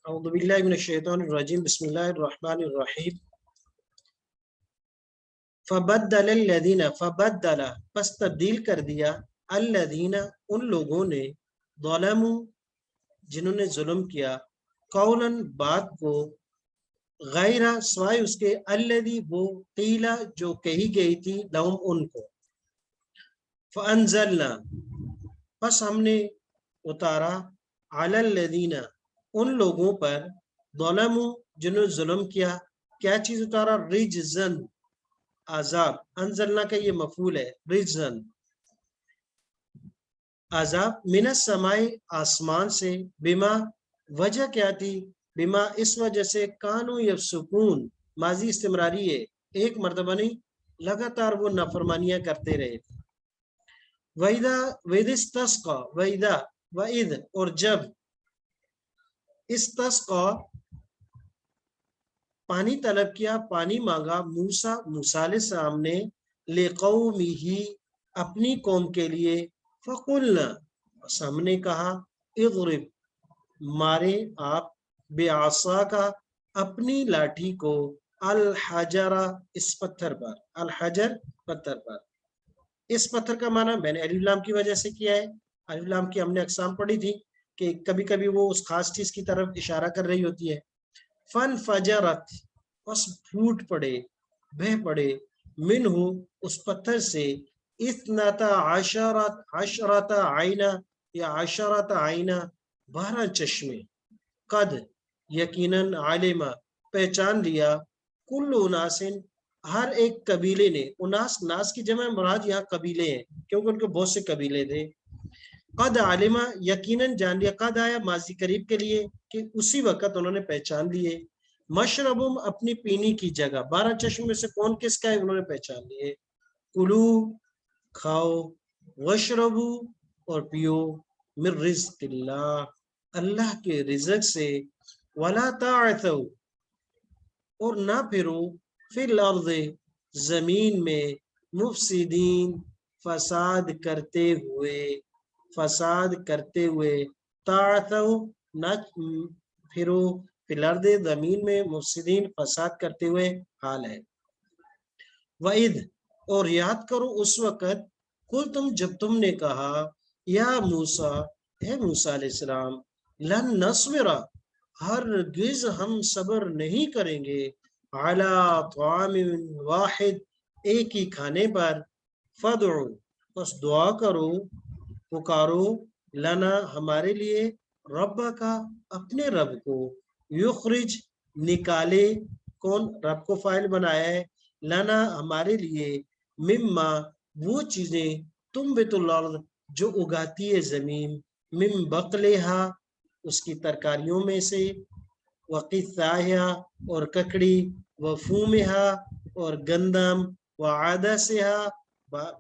اعوذ باللہ من الشیطان الرجیم بسم اللہ الرحمن الرحیم فبدل الذین فبدل پس تبدیل کر دیا الذین ان لوگوں نے ظلموا جنہوں نے ظلم کیا قولا بات کو غیر سوائے اس کے الذی وہ قیلا جو کہی گئی تھی لہم ان کو فانزلنا پس ہم نے اتارا علی الذین ان لوگوں پر ظلموا جنہوں نے ظلم کیا کیا چیز اتارا رجزن عذاب انزلنا کا یہ مفعول ہے رجزن عذاب من السماء آسمان سے بما وجہ کیا تھی بما اس وجہ سے کانو یفسقون ماضی استمراری ہے ایک مرتبہ نہیں لگاتار وہ نافرمانیاں کرتے رہے وَإِذَا اسْتَسْقَى وَإِذْ اور جب استسقا پانی طلب کیا پانی مانگا موسیٰ علیہ السلام نے لِقَوْمِهِ اپنی قوم کے لیے فَقُلْنَا بس ہم نے کہا اضرب مارے آپ بعصا کا اپنی لاٹھی کو الحجرہ اس پتھر پر الحجر پتھر پر اس پتھر کا معنی میں نے الف لام کی وجہ سے کیا ہے الف لام کی ہم نے اقسام پڑھی تھی کہ کبھی کبھی وہ اس خاص چیز کی طرف اشارہ کر رہی ہوتی ہے فن فجرت بس پھوٹ پڑے بہ پڑے منہ اس پتھر سے اثنتا عشرت عینہ یا عشرت عینہ 12 چشمے قد یقیناً عالمہ پہچان لیا کل اناس ہر ایک قبیلے نے اناس ناس کی جمع مراد یہاں قبیلے ہیں کیونکہ ان کے بہت سے قبیلے تھے قد عالمہ یقیناً جان لیا قد آیا ماضی قریب کے لیے کہ اسی وقت انہوں نے پہچان لیے مشربم اپنی پینی کی جگہ 12 چشمے میں سے کون کس کا ہے انہوں نے پہچان لیے کلو کھاؤ وشربو اور پیو من رزق اللہ کے رزق سے ولا تعثوا اور نہ پھرو فی الارض زمین میں مفسدین فساد کرتے ہوئے تعثوا نہ پھرو فی الارض زمین میں مفسدین فساد کرتے ہوئے حال ہے وَإِذْ اور یاد کرو اس وقت کل تم جب تم نے کہا یا موسیٰ اے موسیٰ علیہ السلام لن نصبر ہرگز ہم صبر نہیں کریں گے علی طعام واحد ایک ہی کھانے پر فدعو بس دعا کرو پکارو لنا ہمارے لیے رب کا اپنے رب کو یخرج نکالے کون رب کو فاعل بنایا ہے لنا ہمارے لیے مما وہ چیزیں تم بیت الارض جو اگاتی ہے زمین مم بقلہا اس کی ترکاریوں میں سے وقثائہا اور ککڑی وفومہا اور گندم وعدسہا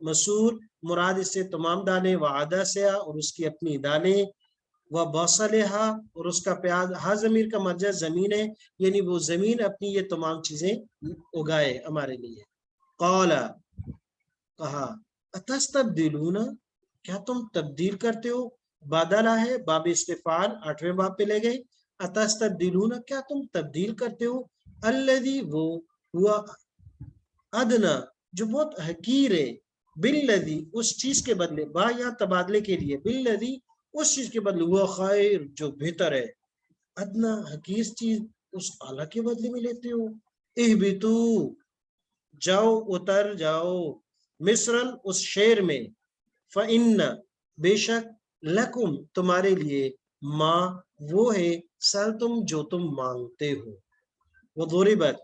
مسور مراد اس سے تمام دانے وعدسہا اور اس کی اپنی دانے وبصلہا اور اس کا پیاز ہا ضمیر کا مرجع زمین ہے یعنی وہ زمین اپنی یہ تمام چیزیں اگائے ہمارے لیے قال کہا اتستبدلون کیا تم تبدیل کرتے ہو بدلہ ہے باب استفعال 8ویں باب پہ لے گئے اتستبدلون کیا تم تبدیل کرتے ہو الذی وہ ہوا ادنا جو بہت حقیر ہے بالذی اس چیز کے بدلے با یا تبادلے کے لیے بالذی اس چیز کے بدلے ہوا خیر جو بہتر ہے ادنا حقیر چیز اس اعلیٰ کے بدلے میں لیتے ہو اہبتو جاؤ اتر جاؤ مصرن اس شہر میں فإن بے شک لکم تمہارے لیے ماں وہ ہے سل تم جو تم مانگتے ہو وہ ضربت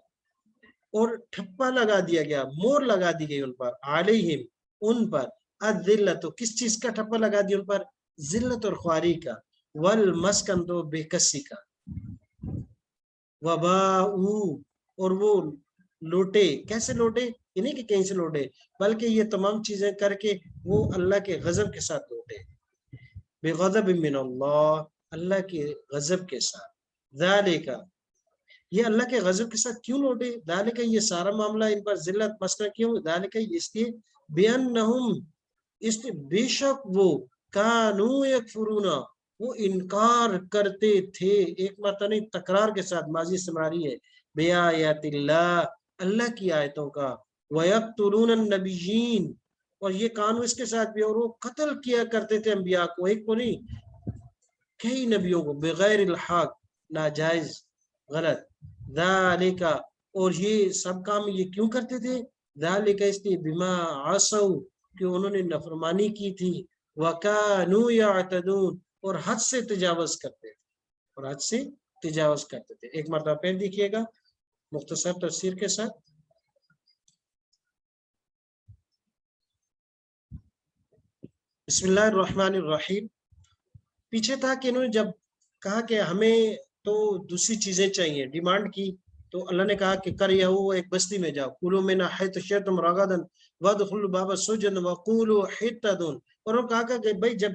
اور ٹھپا لگا دیا گیا مور لگا دی گئی ان پر علیہم ان پر الذلت کس چیز کا ٹھپا لگا دیا ان پر ذلت اور خواری کا والمسکن تو بے کسی کا وباؤ اور وہ لوٹے کیسے لوٹے یہ نہیں کہ کہیں سے لوٹے بلکہ یہ تمام چیزیں کر کے وہ اللہ کے غضب کے ساتھ لوٹے بغضب من اللہ اللہ کے غضب کے ساتھ ذالک یہ اللہ کے غضب کے ساتھ کیوں لوٹے ذالک یہ سارا معاملہ ان پر ذلت مسکن کیوں ذالک اس لیے بینہم اس لیے بے شک وہ کانو یکفرون وہ انکار کرتے تھے، ایک مرتبہ نہیں تکرار کے ساتھ ماضی سے ماری ہے، بیایات اللہ، اللہ کی آیتوں کا، وَيَقْتُلُونَ النَّبِيِّينَ، اور یہ قانون اس کے ساتھ بھی، اور وہ قتل کیا کرتے تھے انبیاء کو، ایک کو نہیں کئی نبیوں کو، بغیر الحق، ناجائز، غلط، ذالک، اور یہ سب کام یہ کیوں کرتے تھے؟ ذالک اس لیے بما عصوا، کہ انہوں نے نافرمانی کی تھی، وَكَانُوا يَعْتَدُونَ، اور حد سے تجاوز کرتے تھے، اور حد سے تجاوز کرتے تھے۔ ایک مرتبہ پھر دیکھیے گا مختصر تفسیر کے ساتھ۔ بسم اللہ الرحمن الرحیم۔ پیچھے تھا کہ انہوں نے جب کہا کہ ہمیں تو دوسری چیزیں چاہیے، ڈیمانڈ کی، تو اللہ نے کہا کہ کر یا وہ ایک بستی میں جاؤ، کلوا من حیث شئتم رغدا وادخلوا الباب سجدا وقولوا حطۃ، اور انہوں نے کہا کہ بھائی جب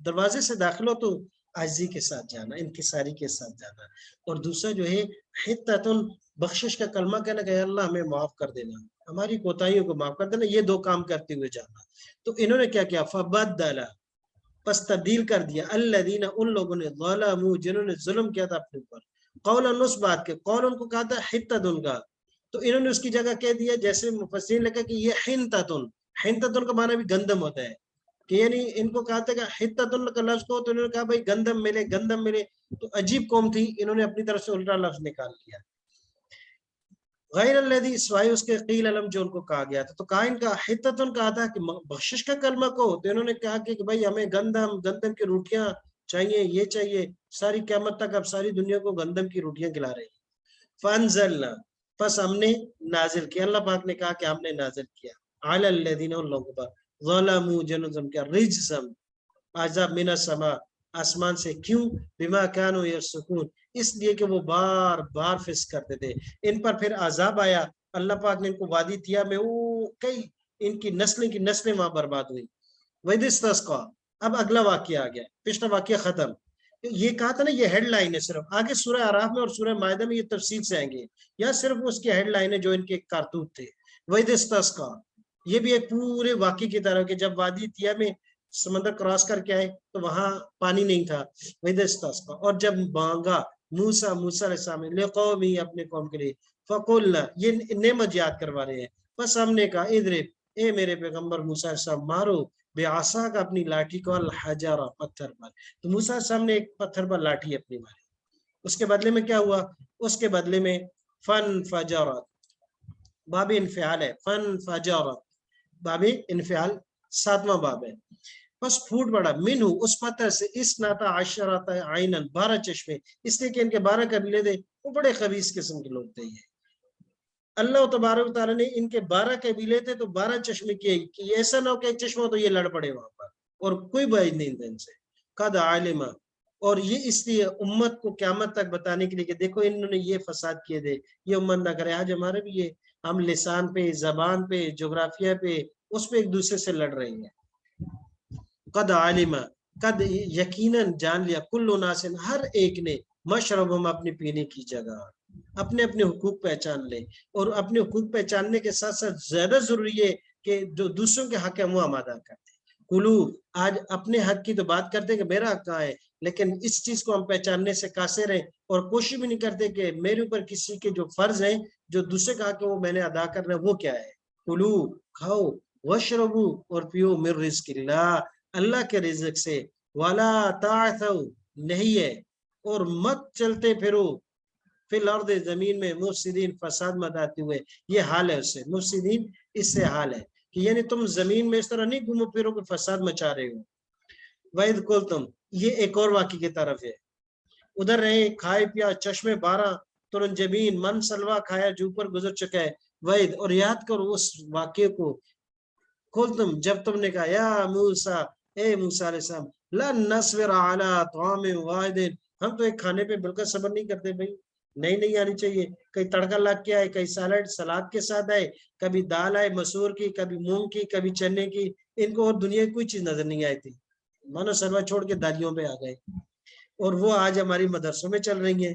دروازے سے داخل ہو تو عاجزی کے ساتھ جانا، انکساری کے ساتھ جانا، اور دوسرا جو ہے حطۃ، بخشش کا کلمہ کہنا کہ اللہ ہمیں معاف کر دینا، ہماری کوتاہیوں کو معاف کر دینا، یہ دو کام کرتے ہوئے جانا۔ تو انہوں نے کیا کیا؟ فبدل، پس تبدیل کر دیا، الذین، ان لوگوں نے، ظلموا، جنہوں نے ظلم کیا تھا اپنے اوپر، قولا، اس بات کے، قول ان کو کہا تھا حطۃ کا، تو انہوں نے اس کی جگہ کہہ دیا، جیسے مفسرین نے کہا کہ یہ حنطۃ، حنطۃ کا معنی بھی گندم ہوتا ہے، کہ یعنی ان کو کہا تھا کہ حطۃ کا لفظ کو، تو انہوں نے کہا بھائی گندم ملے، گندم ملے، تو عجیب قوم تھی، انہوں نے اپنی طرف سے الٹا لفظ نکال لیا، غیر الذی، سوائے اس کے، قیل لہم، جو ان کو کہا گیا تھا، تو کہا ان کا حطۃ کہا تھا کہ بخشش کا کلمہ کو، تو انہوں نے کہا کہ بھائی ہمیں گندم کی روٹیاں چاہیے، یہ چاہیے، ساری قیامت تک اب ساری دنیا کو گندم کی روٹیاں کھلا رہے ہیں۔ فانزلنا، پس ہم نے نازل کیا، اللہ پاک نے کہا کہ ہم نے نازل کیا، علی الذین، ان لوگوں پر، ظلموا، جنہوں نے ظلم کیا، رجزا، عذاب، من السماء، آسمان سے، کیوں؟ بما کانوا یفسقون، اس لیے کہ وہ بار بار فسق کرتے تھے، ان پر پھر عذاب آیا، اللہ پاک نے ان کو وادی تیا میں وہ کئی ان کی نسلیں وہاں برباد ہوئی۔ وَإِذِ اسْتَسْقَىٰ، اب اگلا واقعہ آ گیا، پچھلا واقعہ ختم، یہ کہا تھا نا یہ ہیڈ لائن ہے، صرف آگے سورہ اعراف میں اور سورہ مائدہ میں یہ تفصیل سے آئیں گے، یا صرف اس کی ہیڈ لائن ہے جو ان کے کارتوت تھے۔ وَإِذِ اسْتَسْقَىٰ، یہ بھی ایک پورے واقعے کی طرح کہ جب وادی تیا میں سمندر کراس کر کے آئے تو وہاں پانی نہیں تھا، وَإِذِ اسْتَسْقَىٰ، اور جب مانگا موسیٰ علیہ السلام نے، لِقَوْمِهِ، اپنے قوم کے لیے، فَقُلْنَا، یہ نعمت یاد کروا رہے ہیں، بس ہم نے کہا اضرب، اے میرے پیغمبر موسیٰ علیہ السلام، مارو بعصاک، اپنی لاٹھی کو، الحجر، پتھر پر، تو موسیٰ علیہ السلام نے ایک پتھر پر لاٹھی اپنی ماری، اس کے بدلے میں کیا ہوا؟ اس کے بدلے میں فانفجرت، باب انفعال ہے، فانفجرت، باب انفعال 7واں باب ہے، بس پھوٹ پڑا، منہ، اس پتھر سے، اسنتا عشرۃ عینا، 12 چشمے، اس لیے کہ ان کے 12 قبیلے تھے، وہ بڑے خبیث قسم کے لوگ تھے، یہ اللہ تبارک و تعالیٰ نے ان کے 12 قبیلے تھے تو 12 چشمے کیے، کہ ایسا نہ ہو کہ ایک چشمہ تو یہ لڑ پڑے وہاں پر، اور کوئی بعید نہیں تھا ان سے، قد عالمہ، اور یہ اس لیے امت کو قیامت تک بتانے کے لیے کہ دیکھو انہوں نے یہ فساد کیے تھے، یہ امت نہ کرے، آج ہمارے بھی یہ، ہم لسان پہ، زبان پہ، جغرافیہ پہ، اس پہ ایک دوسرے سے لڑ رہے ہیں۔ قد عالمہ، قد یقیناً جان لیا، کل ناس، ہر ایک نے، مشربہم، اپنے پینے کی جگہ، اپنے اپنے حقوق پہچان لیں، اور اپنے حقوق پہچاننے کے ساتھ ساتھ زیادہ ضروری ہے کہ جو دوسروں کے حق ہے وہ ہم ادا کرتے ہیں۔ کلو، آج اپنے حق کی تو بات کرتے کہ میرا حق کہاں ہے، لیکن اس چیز کو ہم پہچاننے سے قاصر ہیں، اور کوشش بھی نہیں کرتے کہ میرے اوپر کسی کے جو فرض ہیں، جو دوسرے کا حق ہے وہ میں نے ادا کرنا ہے، وہ کیا ہے۔ کلو، کھاؤ، وشربو، اور پیو، من رزق اللہ، اللہ کے رزق سے، ولا تعثوا، نہیں ہے، اور مت چلتے پھرو، فی الارض، زمین میں، مفسدین، فساد مچاتے ہوئے، یہ حال ہے اس سے، مفسدین اس سے حال ہے کہ یعنی تم زمین میں اس طرح نہیں گھومو پھرو کہ فساد مچا رہے ہو۔ وَإِذْ قُلْتُمْ، یہ ایک اور واقعے کی طرف ہے، ادھر رہے، کھائے پیا، چشمے 12، ترن جبین، من سلوا کھایا جو اوپر گزر چکا ہے، وَإِذْ، اور یاد کرو اس واقعے کو، قُلْتُمْ، جب تم نے کہا، یا موسیٰ، اے موسیٰ علیہ السلام، لَن نَصْبِرَ عَلَىٰ طَعَامٍ وَاحِدٍ، ہم تو ایک کھانے پہ بالکل صبر نہیں کرتے بھائی، نہیں آنی چاہیے، کئی تڑکا لگ کے آئے، کئی سلاد کے ساتھ آئے، کبھی دال آئے مسور کی، کبھی مونگ کی، کبھی چنے کی، ان کو اور دنیا کی کوئی چیز نظر نہیں آئی تھی، مانو سروا چھوڑ کے دالیوں پہ آ گئے، اور وہ آج ہماری مدرسوں میں چل رہی ہیں۔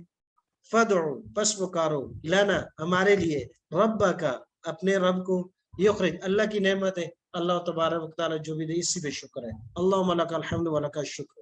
فدعو، پس پکارو، لنا، ہمارے لیے، رب کا، اپنے رب کو، یخرج، اللہ کی نعمت ہے، اللہ تبارک و تعالی جو بھی دے اسی پہ شکر ہے، اللہم لک الحمد و لک الشکر،